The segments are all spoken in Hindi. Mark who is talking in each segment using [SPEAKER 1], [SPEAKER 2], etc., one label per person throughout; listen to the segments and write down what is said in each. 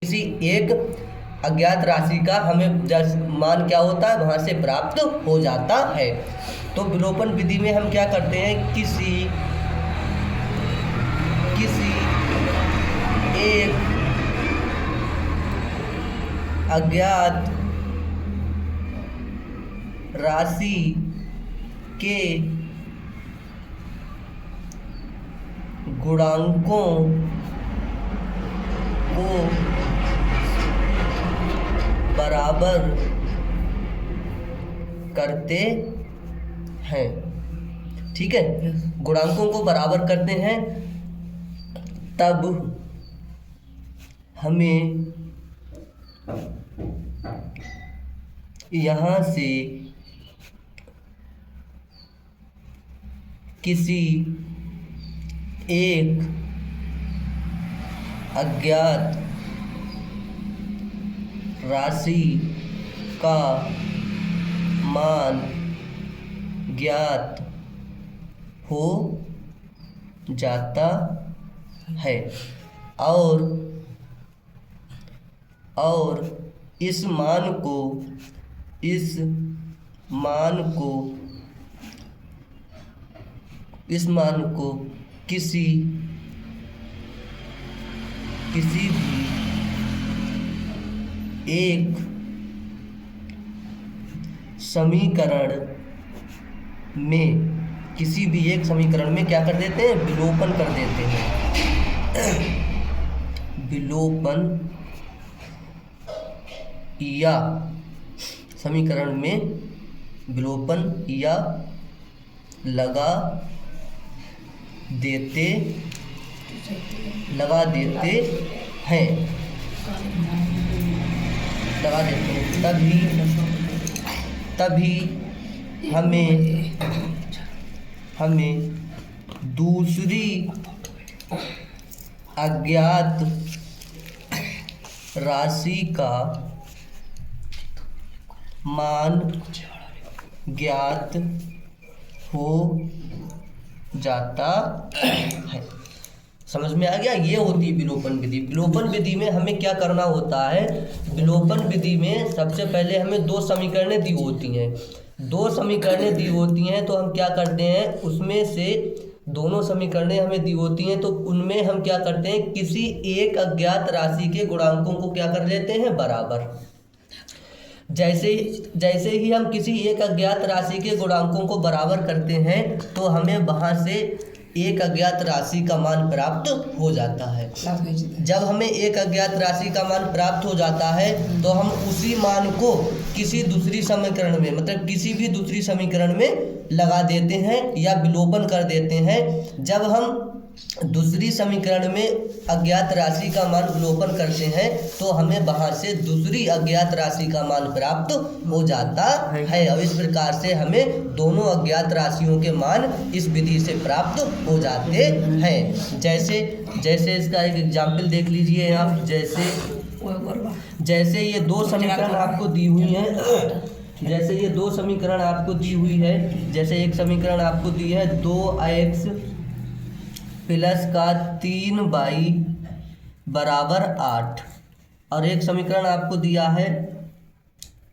[SPEAKER 1] किसी एक अज्ञात राशि का हमें मान क्या होता है वहाँ से प्राप्त हो जाता है। तो विलोपन विधि में हम क्या करते हैं, किसी एक अज्ञात राशि के गुणांकों को बराबर करते हैं। ठीक है, गुणांकों को बराबर करते हैं, तब हमें यहाँ से किसी एक अज्ञात राशि का मान ज्ञात हो जाता है और इस मान को किसी भी एक समीकरण में क्या कर देते हैं, विलोपन कर देते हैं। विलोपन या समीकरण में विलोपन या लगा देते हैं तभी हमें दूसरी अज्ञात राशि का मान ज्ञात हो जाता है। समझ में आ गया? ये होती है विलोपन विधि। विलोपन विधि में हमें क्या करना होता है, विलोपन विधि में सबसे पहले हमें दो समीकरणें दी होती हैं। तो हम क्या करते हैं, उसमें से दोनों समीकरणें हमें दी होती हैं, तो उनमें हम क्या करते हैं, किसी एक अज्ञात राशि के गुणांकों को क्या कर लेते हैं, बराबर। जैसे ही हम किसी एक अज्ञात राशि के गुणांकों को बराबर करते हैं तो हमें वहाँ से एक अज्ञात राशि का मान प्राप्त हो जाता है। जब हमें एक अज्ञात राशि का मान प्राप्त हो जाता है तो हम उसी मान को किसी दूसरी समीकरण में, मतलब किसी भी दूसरी समीकरण में लगा देते हैं या विलोपन कर देते हैं। जब हम दूसरी समीकरण में अज्ञात राशि का मान विलोपन करते हैं तो हमें वहाँ से दूसरी अज्ञात राशि का मान प्राप्त हो जाता है और इस प्रकार से हमें दोनों अज्ञात राशियों के मान इस विधि से प्राप्त हो जाते हैं। जैसे इसका एक एग्जाम्पल देख लीजिए आप। जैसे ये दो समीकरण आपको दी हुई हैं, जैसे एक समीकरण आपको दी है 2x प्लस का 3y बराबर 8 और एक समीकरण आपको दिया है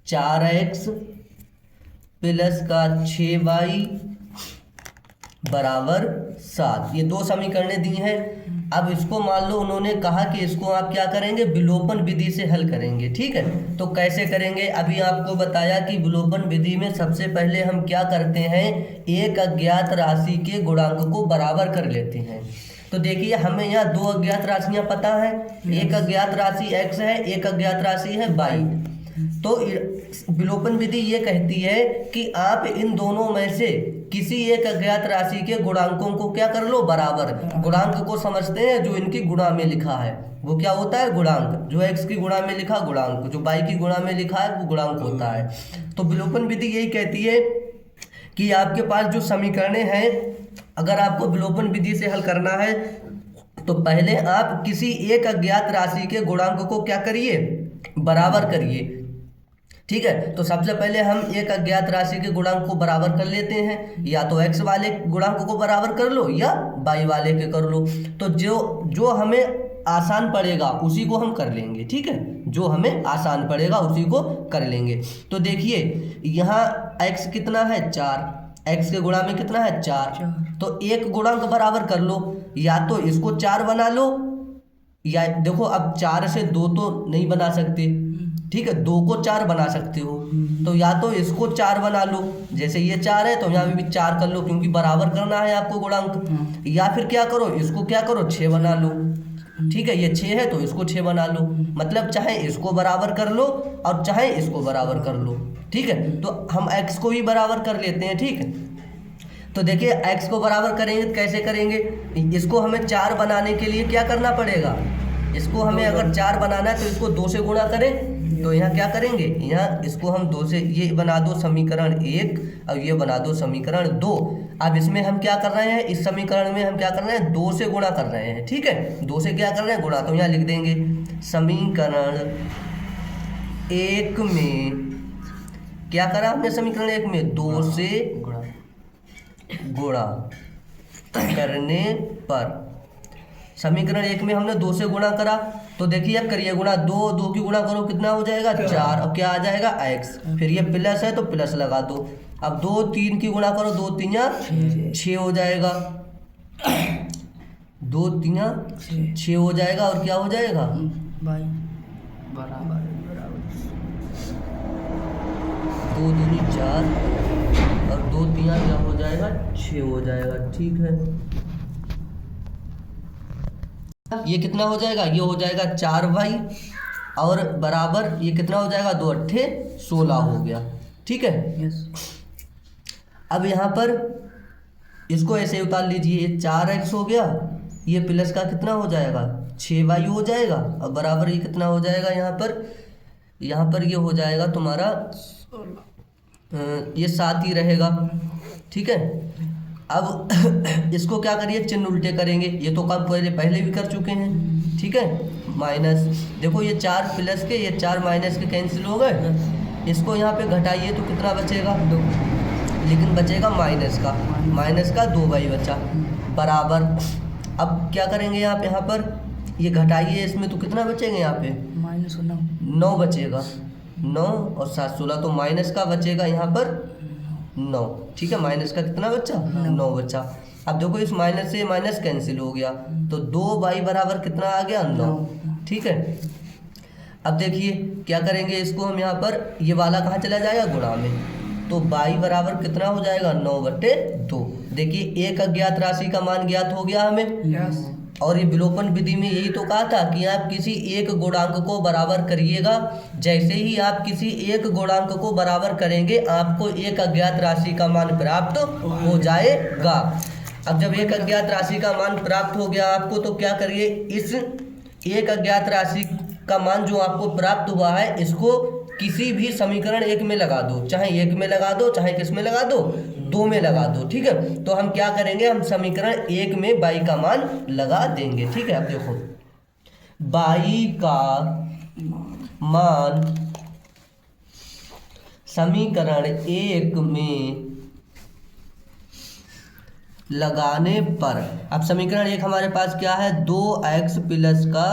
[SPEAKER 1] 4x प्लस का 6y बराबर 7। ये दो समीकरणें दी हैं। अब इसको मान लो उन्होंने कहा कि इसको आप क्या करेंगे, विलोपन विधि से हल करेंगे। ठीक है, तो कैसे करेंगे, अभी आपको बताया कि विलोपन विधि में सबसे पहले हम क्या करते हैं, एक अज्ञात राशि के गुणांक को बराबर कर लेते हैं। तो देखिए हमें यहाँ दो अज्ञात राशियाँ पता है, एक अज्ञात राशि x है, एक अज्ञात राशि है y। तो विलोपन विधि ये कहती है कि आप इन दोनों में से किसी एक अज्ञात राशि के गुणांकों को क्या कर लो, बराबर। गुणांक को समझते हैं, जो इनकी गुणा में लिखा है वो क्या होता है, गुणांक। जो x की गुणा में लिखा गुणांक, जो y की गुणा में लिखा है वो गुणांक होता है। तो विलोपन विधि यही कहती है कि आपके पास जो समीकरणें हैं, अगर आपको विलोपन विधि से हल करना है तो पहले आप किसी एक अज्ञात राशि के गुणांक को क्या करिए, बराबर करिए। ठीक है, तो सबसे पहले हम एक अज्ञात राशि के गुणांक को बराबर कर लेते हैं, या तो x वाले गुणांक को बराबर कर लो या y वाले के कर लो। तो जो हमें आसान पड़ेगा उसी को हम कर लेंगे, ठीक है, जो हमें आसान पड़ेगा उसी को कर लेंगे। तो देखिए यहाँ x कितना है 4, x के गुणा में कितना है 4, तो एक गुणांक बराबर कर लो, या तो इसको 4 बना लो, या देखो अब 4 से 2 तो नहीं बना सकते, ठीक है, 2 को 4 बना सकते हो, तो या तो इसको 4 बना लो, जैसे ये 4 है तो यहाँ पे भी 4 कर लो क्योंकि बराबर करना है आपको गुणांक, या फिर क्या करो इसको क्या करो 6 बना लो, ठीक है, ये 6 है तो इसको 6 बना लो, मतलब चाहे इसको बराबर कर लो और चाहे इसको बराबर कर लो, ठीक है। तो हम x को भी बराबर कर लेते हैं, ठीक है। तो देखिए x को बराबर करेंगे तो कैसे करेंगे, इसको हमें 4 बनाने के लिए क्या करना पड़ेगा, इसको हमें अगर 4 बनाना है तो इसको 2 से गुणा करें, तो यहाँ क्या करेंगे, यहाँ इसको हम 2 से, ये बना दो समीकरण 1 और ये बना दो समीकरण 2। अब इसमें हम क्या कर रहे हैं, इस समीकरण में हम क्या कर रहे हैं 2 से गुणा कर रहे हैं, ठीक है, 2 से क्या कर रहे हैं गुणा, तो यहाँ लिख देंगे समीकरण 1 में क्या करा हमने, समीकरण 1 में 2 से गुणा करने पर, समीकरण 1 में हमने 2 से गुणा करा, तो देखिए अब करिए गुणा, 2 की गुणा करो कितना हो जाएगा 4, और क्या आ जाएगा x, फिर ये प्लस है तो प्लस लगा दो, अब 2 3 की गुणा करो, 2 3 6 हो जाएगा, 2 3 6 हो जाएगा, और क्या हो जाएगा
[SPEAKER 2] भाई बराबर
[SPEAKER 1] 2 दूनी 4 और 2 3 क्या हो जाएगा 6 हो जाएगा, ठीक है। ये कितना हो जाएगा, ये हो जाएगा 4y और बराबर ये कितना हो जाएगा 2 8 16 हो गया, ठीक है।
[SPEAKER 2] यस।
[SPEAKER 1] अब यहाँ पर इसको ऐसे उतार लीजिए, ये 4x हो गया, ये प्लस का कितना हो जाएगा 6y हो जाएगा, और बराबर ये कितना हो जाएगा यहाँ पर ये हो जाएगा तुम्हारा ये 7 ही रहेगा, ठीक है। अब इसको क्या करिए चिन्ह उल्टे करेंगे, ये तो काम पहले भी कर चुके हैं, ठीक है, माइनस, देखो ये 4 प्लस के ये 4 माइनस के कैंसिल हो गए, इसको यहाँ पे घटाइए तो कितना बचेगा 2, लेकिन बचेगा माइनस का 2y बचा, बराबर अब क्या करेंगे यहाँ पर ये घटाइए इसमें तो कितना बचेगा यहाँ पे -9 बचेगा, 9 और 7 16, तो माइनस का बचेगा यहाँ पर 9, ठीक है, माइनस का कितना बचा 9 बचा। अब देखो इस माइनस से माइनस कैंसिल हो गया, तो 2y बराबर कितना आ गया 9, ठीक है। अब देखिए क्या करेंगे, इसको हम यहाँ पर ये वाला कहाँ चला जाएगा गुणा में, तो y बराबर कितना हो जाएगा 9/2। देखिए एक अज्ञात राशि का मान ज्ञात हो गया हमें,
[SPEAKER 2] यस।
[SPEAKER 1] और ये विलोपन विधि में यही तो कहा था कि आप किसी एक गुणांक को बराबर करिएगा, जैसे ही आप किसी एक गुणांक को बराबर करेंगे आपको एक अज्ञात राशि का मान प्राप्त हो जाएगा। अब जब एक अज्ञात राशि का मान प्राप्त हो गया आपको, तो क्या करिए इस एक अज्ञात राशि का मान जो आपको प्राप्त हुआ है इसको किसी भी समीकरण 1 में लगा दो, चाहे 1 में लगा दो चाहे किस में लगा दो 2 में लगा दो, ठीक है। तो हम क्या करेंगे, हम समीकरण 1 में y का मान लगा देंगे, ठीक है। अब देखो y का मान समीकरण 1 में लगाने पर, अब समीकरण 1 हमारे पास क्या है 2x प्लस का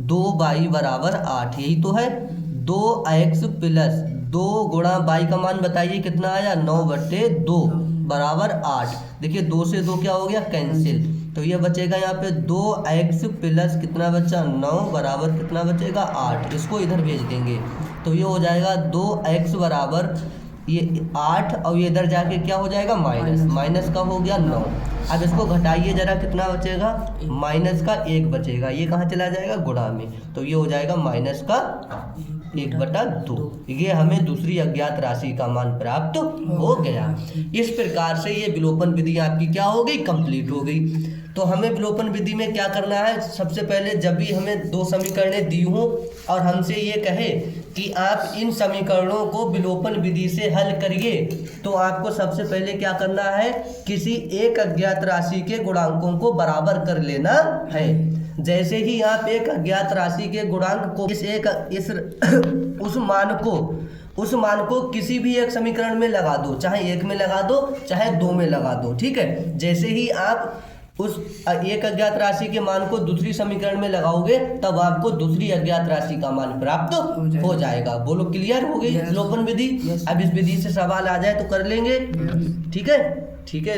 [SPEAKER 1] 2y बराबर 8, यही तो है 2x प्लस 2 गुणा y का मान बताइए कितना आया 9/2 बराबर 8। देखिए 2 से 2 क्या हो गया कैंसिल, तो ये बचेगा यहाँ पे 2x प्लस कितना बचा 9 बराबर कितना बचेगा 8, इसको इधर भेज देंगे तो ये हो जाएगा 2x बराबर ये 8 और ये इधर जाके क्या हो जाएगा माइनस का हो गया 9। अब इसको घटाइए जरा कितना बचेगा माइनस का 1 बचेगा, ये कहाँ चला जाएगा गुणा में, तो ये हो जाएगा माइनस का 1/2। ये हमें दूसरी अज्ञात राशि का मान प्राप्त हो गया। इस प्रकार से ये विलोपन विधि आपकी क्या हो गई कंप्लीट हो गई। तो हमें विलोपन विधि में क्या करना है, सबसे पहले जब भी हमें 2 समीकरणें दी हों और हमसे ये कहे कि आप इन समीकरणों को विलोपन विधि से हल करिए, तो आपको सबसे पहले क्या करना है, किसी एक अज्ञात राशि के गुणांकों को बराबर कर लेना है। जैसे ही आप एक अज्ञात राशि के गुणांक को उस मान को किसी भी एक समीकरण में लगा दो, चाहे 1 में लगा दो चाहे 2 में लगा दो, ठीक है। जैसे ही आप उस एक अज्ञात राशि के मान को दूसरी समीकरण में लगाओगे तब आपको दूसरी अज्ञात राशि का मान प्राप्त हो जाएगा। बोलो क्लियर हो गई विलोपन विधि। अब इस विधि से सवाल आ जाए तो कर लेंगे। ठीक है।